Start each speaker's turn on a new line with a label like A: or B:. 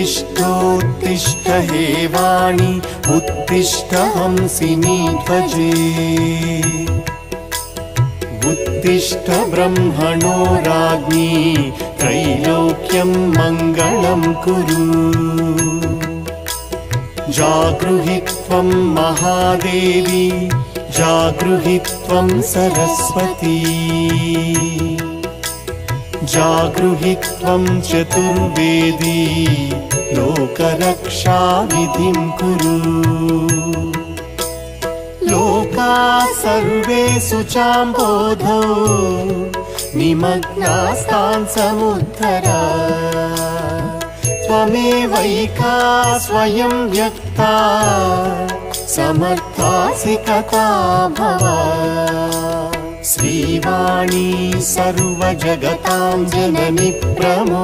A: उत्तिष्ठोत्तिष्ठ हे वाणी उत्तिष्ठ हंसिनी ध्वजे उत्तिष्ठ ब्रह्मणो राज्ञी त्रैलोक्यं मङ्गलं कुरु जागृहि त्वं महादेवी जागृहि त्वं सरस्वती जागृहि त्वं चतुर्वेदी लोकरक्षाविधिं कुरु लोकाः सर्वे शुचाम्बोधौ निमग्नास्तान् समुद्धर त्वमेवैका स्वयं व्यक्ता समर्थासि कथा भव श्रीवाणी सर्वजगतां जननी प्रमो